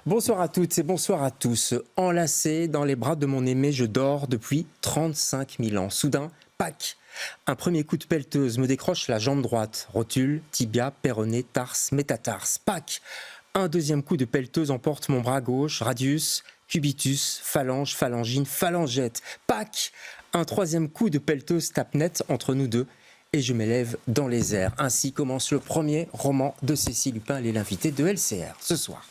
Bonsoir à toutes et bonsoir à tous. Enlacé dans les bras de mon aimé, je dors depuis 35 000 ans. Soudain, pac, un premier coup de pelleteuse me décroche la jambe droite. Rotule, tibia, péroné, tarse, métatarse. Pac, un deuxième coup de pelleteuse emporte mon bras gauche, radius, cubitus, phalange, phalangine, phalangette. Pac, un troisième coup de pelleteuse tape net entre nous deux. Et je m'élève dans les airs. Ainsi commence le premier roman de Cécile Lupin. Elle est l'invitée de LCR ce soir.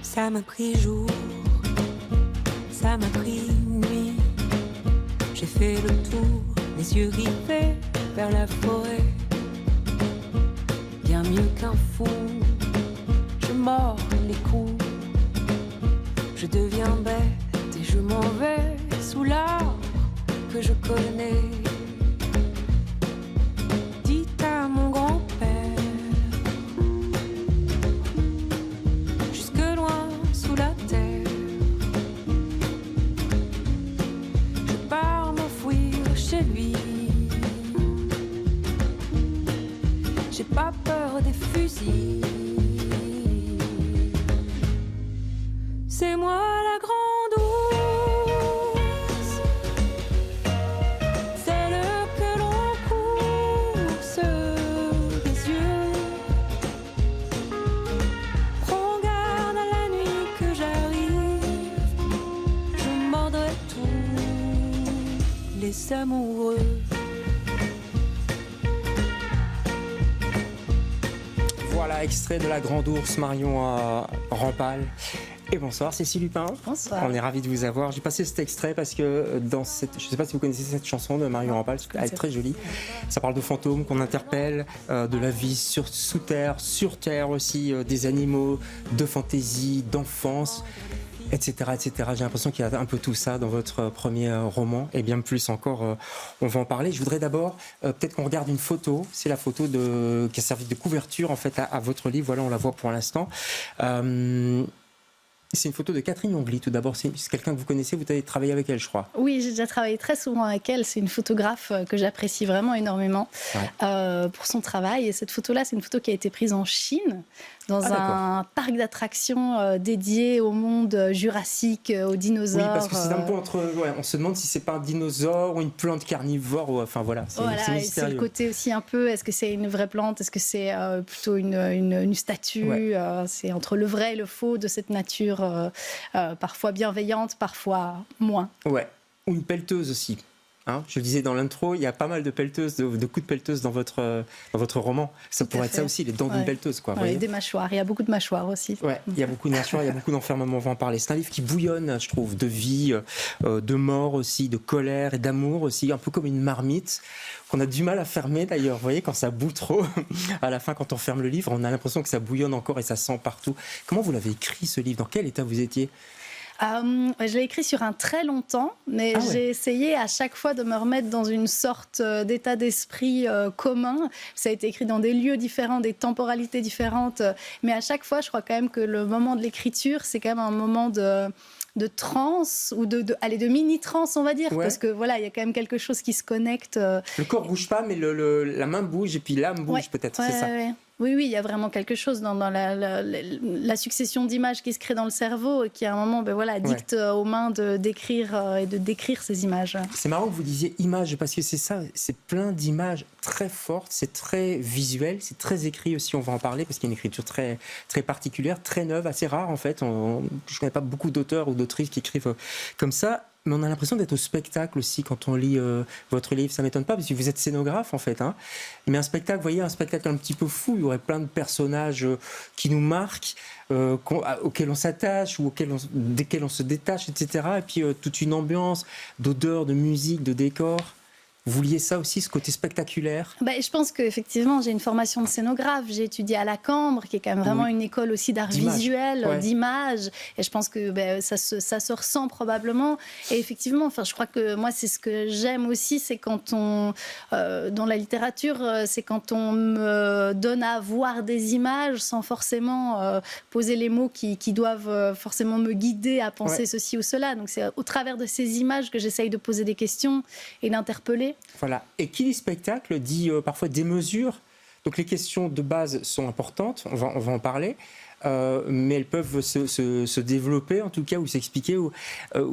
Ça m'a pris jour, ça m'a pris nuit. J'ai fait le tour, les yeux rivés vers la forêt. Bien mieux qu'un fou, je mords les coups. Je deviens bête et je m'en vais sous l'arbre que je connais. Dites à mon grand-père, j'ai pas peur des fusils. C'est moi la grande ours, celle que l'on course des yeux. Prends garde à la nuit que j'arrive, je mordrai tous les amoureux. Voilà, extrait de La Grande Ourse, Marion Rampal. Et bonsoir Cécile Lupin. Bonsoir. On est ravis de vous avoir. J'ai passé cet extrait parce que dans cette, je ne sais pas si vous connaissez cette chanson de Marion Rampal, elle est très jolie. Ça parle de fantômes qu'on interpelle, de la vie sous terre, sur terre aussi, des animaux, de fantaisie, d'enfance, etc., etc. J'ai l'impression qu'il y a un peu tout ça dans votre premier roman et bien plus encore. On va en parler. Je voudrais d'abord peut-être qu'on regarde une photo. C'est la photo qui a servi de couverture en fait à votre livre. Voilà, on la voit pour l'instant. C'est une photo de Catherine Longly. Tout d'abord, c'est quelqu'un que vous connaissez. Vous avez travaillé avec elle, je crois. Oui, j'ai déjà travaillé très souvent avec elle. C'est une photographe que j'apprécie vraiment énormément pour son travail. Et cette photo-là, c'est une photo qui a été prise en Chine, dans un parc d'attractions dédié au monde jurassique, aux dinosaures. Oui, parce que c'est un peu entre... Ouais, on se demande si c'est pas un dinosaure ou une plante carnivore. Enfin voilà, c'est mystérieux. C'est le côté aussi un peu, est-ce que c'est une vraie plante? Est-ce que c'est plutôt une statue? C'est entre le vrai et le faux de cette nature, parfois bienveillante, parfois moins. Ouais, ou une pelleteuse aussi. Hein, je le disais dans l'intro, il y a pas mal de pelleteuses, de coups de pelleteuse dans votre roman. Ça pourrait être ça aussi, les dents d'une pelleteuse. Quoi, des mâchoires, il y a beaucoup de mâchoires aussi. Ouais, il y a beaucoup de mâchoires, il y a beaucoup d'enfermement, on va en parler. C'est un livre qui bouillonne, je trouve, de vie, de mort aussi, de colère et d'amour aussi, un peu comme une marmite qu'on a du mal à fermer d'ailleurs. Vous voyez, quand ça bout trop, à la fin, quand on ferme le livre, on a l'impression que ça bouillonne encore et ça sent partout. Comment vous l'avez écrit, ce livre? Dans quel état vous étiez? Je l'ai écrit sur un très long temps, mais j'ai essayé à chaque fois de me remettre dans une sorte d'état d'esprit commun. Ça a été écrit dans des lieux différents, des temporalités différentes, mais à chaque fois, je crois quand même que le moment de l'écriture, c'est quand même un moment de transe ou de mini-transe, on va dire, parce que voilà, il y a quand même quelque chose qui se connecte. Le corps bouge pas, mais la main bouge et puis l'âme bouge peut-être, c'est ça. Oui, il y a vraiment quelque chose dans la succession d'images qui se crée dans le cerveau et qui, à un moment, dicte aux mains d'écrire et de décrire ces images. C'est marrant que vous disiez images, parce que c'est ça, c'est plein d'images très fortes, c'est très visuel, c'est très écrit aussi, on va en parler, parce qu'il y a une écriture très, très particulière, très neuve, assez rare en fait. Je ne connais pas beaucoup d'auteurs ou d'autrices qui écrivent comme ça. Mais on a l'impression d'être au spectacle aussi quand on lit votre livre. Ça ne m'étonne pas parce que vous êtes scénographe en fait. Hein. Mais un spectacle, vous voyez, un spectacle un petit peu fou. Il y aurait plein de personnages qui nous marquent, auxquels on s'attache ou desquels on se détache, etc. Et puis toute une ambiance d'odeurs, de musique, de décors. Vous vouliez ça aussi, ce côté spectaculaire? Je pense qu'effectivement, j'ai une formation de scénographe. J'ai étudié à la Cambre, qui est quand même vraiment une école aussi d'art visuel, d'image. Et je pense que ça se ressent probablement. Et effectivement, je crois que moi, c'est ce que j'aime aussi, c'est quand on, dans la littérature, c'est quand on me donne à voir des images sans forcément poser les mots qui doivent forcément me guider à penser ceci ou cela. Donc c'est au travers de ces images que j'essaye de poser des questions et d'interpeller. Voilà. Et qui dit spectacle dit parfois démesure. Donc les questions de base sont importantes, on va en parler. Mais elles peuvent se développer en tout cas, ou s'expliquer, ou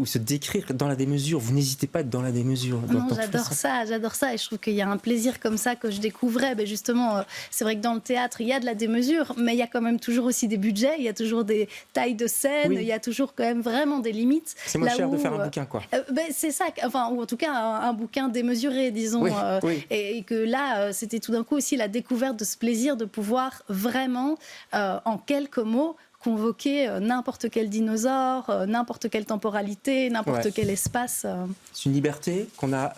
se décrire dans la démesure. Vous n'hésitez pas à être dans la démesure. Non, j'adore ça, et je trouve qu'il y a un plaisir comme ça que je découvrais. Justement, c'est vrai que dans le théâtre, il y a de la démesure, mais il y a quand même toujours aussi des budgets, il y a toujours des tailles de scène, il y a toujours quand même vraiment des limites. C'est moins cher de faire un bouquin, quoi. C'est ça, ou en tout cas un bouquin démesuré, disons. Et que là, c'était tout d'un coup aussi la découverte de ce plaisir de pouvoir vraiment, en quelques mots, convoquer n'importe quel dinosaure, n'importe quelle temporalité, n'importe quel espace. C'est une liberté qu'on a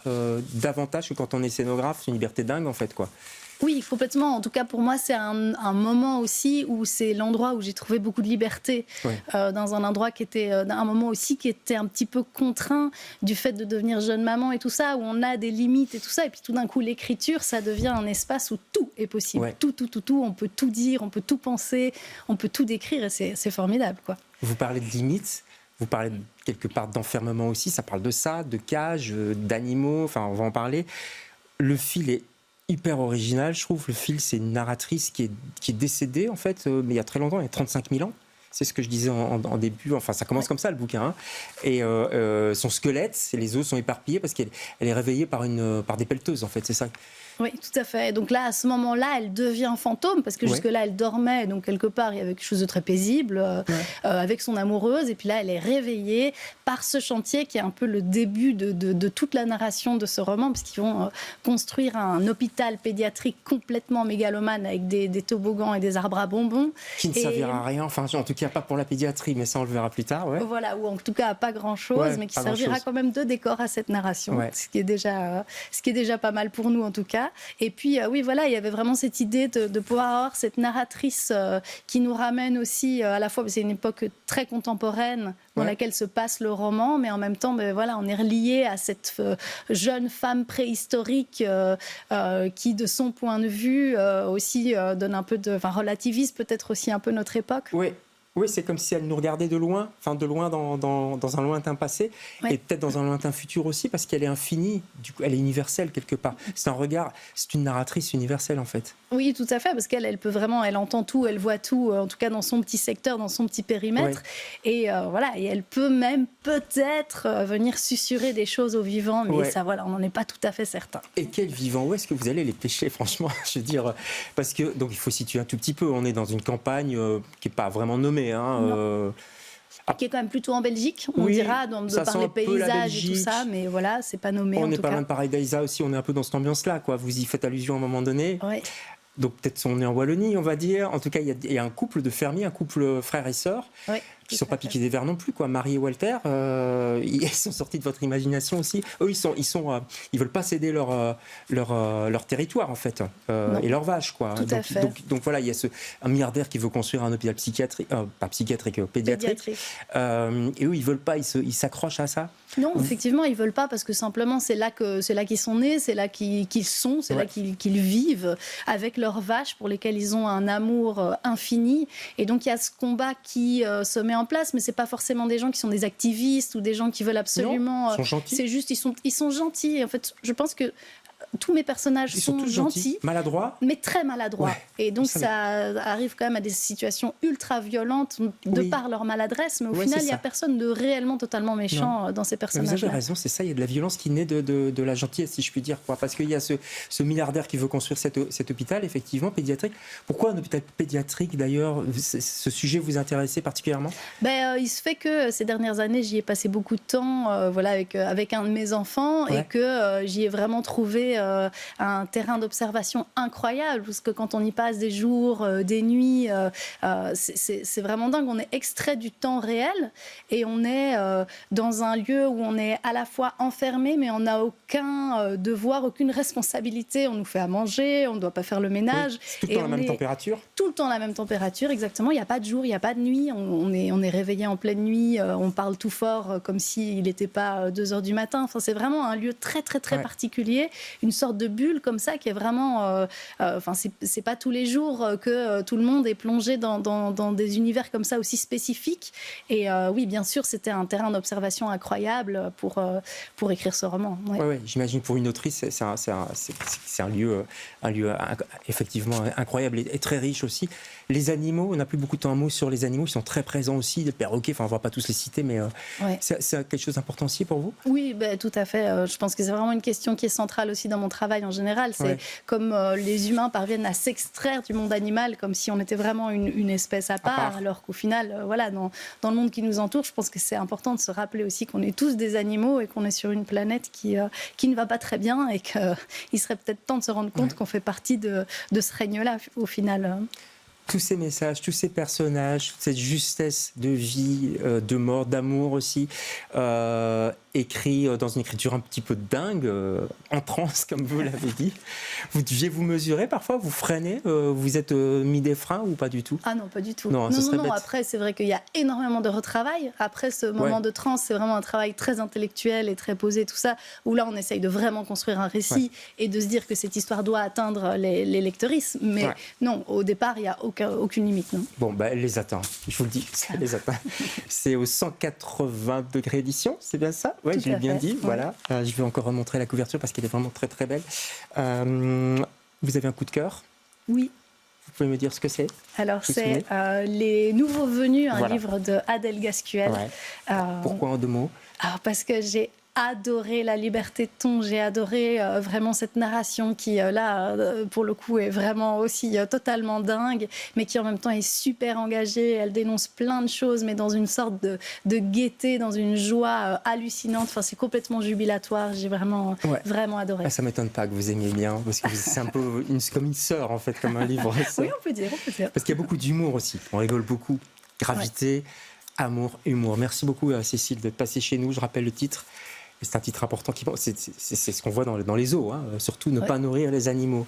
davantage que quand on est scénographe. C'est une liberté dingue, en fait, quoi. Oui, complètement. En tout cas, pour moi, c'est un moment aussi où c'est l'endroit où j'ai trouvé beaucoup de liberté. Dans un endroit qui était, un moment aussi qui était un petit peu contraint du fait de devenir jeune maman et tout ça, où on a des limites et tout ça. Et puis tout d'un coup, l'écriture, ça devient un espace où tout est possible. Tout. On peut tout dire, on peut tout penser, on peut tout décrire, et c'est formidable, quoi. Vous parlez de limites. Vous parlez quelque part d'enfermement aussi. Ça parle de ça, de cage, d'animaux. Enfin, on va en parler. Le fil est hyper original, je trouve. Le fil, c'est une narratrice qui est décédée, en fait, mais il y a très longtemps, il y a 35 000 ans. C'est ce que je disais en début. Enfin, ça commence comme ça, le bouquin. Hein. Et son squelette, les os sont éparpillés parce qu'elle est réveillée par des pelleteuses, en fait. C'est ça. Oui, tout à fait. Donc là, à ce moment-là, elle devient fantôme, parce que jusque-là, elle dormait. Donc quelque part, il y avait quelque chose de très paisible avec son amoureuse. Et puis là, elle est réveillée par ce chantier qui est un peu le début de toute la narration de ce roman, puisqu'ils vont construire un hôpital pédiatrique complètement mégalomane avec des toboggans et des arbres à bonbons. Qui ne servira à rien. Enfin, en tout cas, pas pour la pédiatrie, mais ça, on le verra plus tard. Voilà, ou en tout cas, pas grand-chose, mais qui servira quand même de décor à cette narration. Ce qui est déjà pas mal pour nous, en tout cas. Et puis, il y avait vraiment cette idée de pouvoir avoir cette narratrice qui nous ramène aussi, à la fois, c'est une époque très contemporaine dans laquelle se passe le roman, mais en même temps, on est relié à cette jeune femme préhistorique qui, de son point de vue, aussi donne un peu relativise peut-être aussi un peu notre époque. Oui, c'est comme si elle nous regardait de loin dans un lointain passé, et peut-être dans un lointain futur aussi, parce qu'elle est infinie, du coup, elle est universelle quelque part. C'est un regard, c'est une narratrice universelle en fait. Oui, tout à fait, parce qu'elle peut vraiment, elle entend tout, elle voit tout, en tout cas dans son petit secteur, dans son petit périmètre, et et elle peut même peut-être venir susurrer des choses aux vivants, mais ça, on n'en est pas tout à fait certain. Et quels vivants? Où est-ce que vous allez les pêcher, franchement? Je veux dire, parce que, donc il faut situer un tout petit peu, on est dans une campagne qui n'est pas vraiment nommée, qui est quand même plutôt en Belgique, on dira, par les paysages et tout ça, mais voilà, c'est pas nommé en tout cas. On n'est pas loin de Paradisa aussi, on est un peu dans cette ambiance-là, quoi. Vous y faites allusion à un moment donné. Donc peut-être on est en Wallonie, on va dire. En tout cas, il y a un couple de fermiers, un couple frères et sœurs, qui ne sont pas piqués des vers non plus, quoi. Marie et Walter, ils sont sortis de votre imagination aussi. Eux, ils veulent pas céder leur territoire, en fait, et leurs vaches, quoi. Donc voilà, il y a un milliardaire qui veut construire un hôpital psychiatrique, pas psychiatrique, pédiatrique. Et eux, ils veulent pas, ils s'accrochent à ça. Non, effectivement, ils veulent pas, parce que simplement, c'est là qu'ils sont nés, c'est là qu'ils sont, c'est là qu'ils vivent avec leurs vaches pour lesquelles ils ont un amour infini. Et donc, il y a ce combat qui se met en place, mais c'est pas forcément des gens qui sont des activistes ou des gens qui veulent absolument. Non, ils sont gentils. C'est juste, ils sont gentils. En fait, je pense que tous mes personnages sont tous gentils, maladroits, mais très maladroits. Et donc ça arrive quand même à des situations ultra violentes de par leur maladresse, mais au final, il n'y a personne de réellement totalement méchant dans ces personnages. Vous avez raison, c'est ça, il y a de la violence qui naît de la gentillesse, si je puis dire, quoi. Parce qu'il y a ce milliardaire qui veut construire cet hôpital, effectivement, pédiatrique. Pourquoi un hôpital pédiatrique, d'ailleurs? Ce sujet vous intéressait particulièrement? Il se fait que ces dernières années, j'y ai passé beaucoup de temps avec un de mes enfants, et que j'y ai vraiment trouvé un terrain d'observation incroyable, parce que quand on y passe des jours, des nuits, c'est vraiment dingue. On est extrait du temps réel et on est dans un lieu où on est à la fois enfermé, mais on n'a aucun devoir, aucune responsabilité. On nous fait à manger, on ne doit pas faire le ménage. Oui, tout le temps la même température. Tout le temps la même température, exactement. Il n'y a pas de jour, il n'y a pas de nuit. On est réveillé en pleine nuit, on parle tout fort comme s'il n'était pas 2 heures du matin. Enfin, c'est vraiment un lieu très, très, très particulier. Une sorte de bulle comme ça qui est vraiment... c'est pas tous les jours que tout le monde est plongé dans des univers comme ça aussi spécifiques. Et oui, bien sûr, c'était un terrain d'observation incroyable pour écrire ce roman. Ouais. Ouais, j'imagine pour une autrice, c'est un lieu effectivement incroyable et très riche aussi. Les animaux, on n'a plus beaucoup de temps à mot sur les animaux, ils sont très présents aussi, les perroquets, enfin on ne va pas tous les citer, mais c'est quelque chose d'important aussi pour vous ? Oui, tout à fait. Je pense que c'est vraiment une question qui est centrale aussi dans mon travail en général. C'est comme les humains parviennent à s'extraire du monde animal comme si on était vraiment une espèce à part. Alors qu'au final, dans le monde qui nous entoure, je pense que c'est important de se rappeler aussi qu'on est tous des animaux et qu'on est sur une planète qui ne va pas très bien et qu'il serait peut-être temps de se rendre compte qu'on fait partie de ce règne-là au final. Tous ces messages, tous ces personnages, toute cette justesse de vie, de mort, d'amour aussi, écrit dans une écriture un petit peu dingue, en transe, comme vous l'avez dit. Vous deviez vous mesurer parfois, vous freinez, vous êtes mis des freins ou pas du tout ? Ah non, pas du tout. Non, Après, c'est vrai qu'il y a énormément de retravail. Après ce moment de transe, c'est vraiment un travail très intellectuel et très posé, tout ça, où là, on essaye de vraiment construire un récit et de se dire que cette histoire doit atteindre les lectrices. Mais non, au départ, il n'y a aucune limite. Non. Bon, elle les atteint, je vous le dis, elle les atteint. C'est au 180 degrés édition, c'est bien ça ? Oui, je l'ai bien dit, voilà. Je vais encore remontrer la couverture parce qu'elle est vraiment très très belle. Vous avez un coup de cœur ? Oui. Vous pouvez me dire ce que c'est ? Alors, c'est Les Nouveaux Venus, un livre de Adèle Gascuel. Pourquoi en 2 mots ? Parce que j'ai adoré la liberté de ton, j'ai adoré vraiment cette narration qui, là, pour le coup, est vraiment aussi totalement dingue, mais qui en même temps est super engagée. Elle dénonce plein de choses, mais dans une sorte de gaieté, dans une joie hallucinante. Enfin, c'est complètement jubilatoire. J'ai vraiment adoré. Ça ne m'étonne pas que vous aimiez bien, parce que c'est un peu comme une sœur, en fait, comme un livre. Oui, on peut dire. Parce qu'il y a beaucoup d'humour aussi. On rigole beaucoup. Gravité, amour, humour. Merci beaucoup, Cécile, d'être passée chez nous. Je rappelle le titre. C'est un titre important, c'est ce qu'on voit dans les zoos, surtout ne pas nourrir les animaux.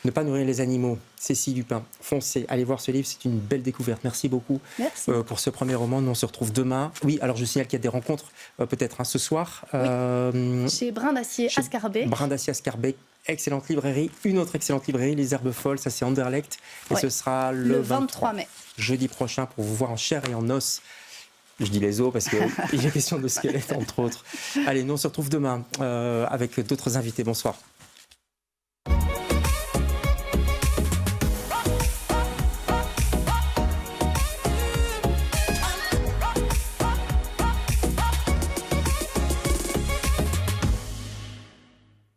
Ne pas nourrir les animaux, Cécile Dupin, foncez, allez voir ce livre, c'est une belle découverte. Merci beaucoup pour ce premier roman. Nous on se retrouve demain. Oui, alors je signale qu'il y a des rencontres peut-être ce soir. Chez Brin d'Acier à Scarbeck. Brin d'Acier à Scarbeck, excellente librairie. Une autre excellente librairie, Les Herbes Folles, ça c'est Anderlecht. Et ce sera le 23 mai. Jeudi prochain pour vous voir en chair et en os. Je dis les os parce qu'il y a question de squelette, entre autres. Allez, nous on se retrouve demain avec d'autres invités. Bonsoir.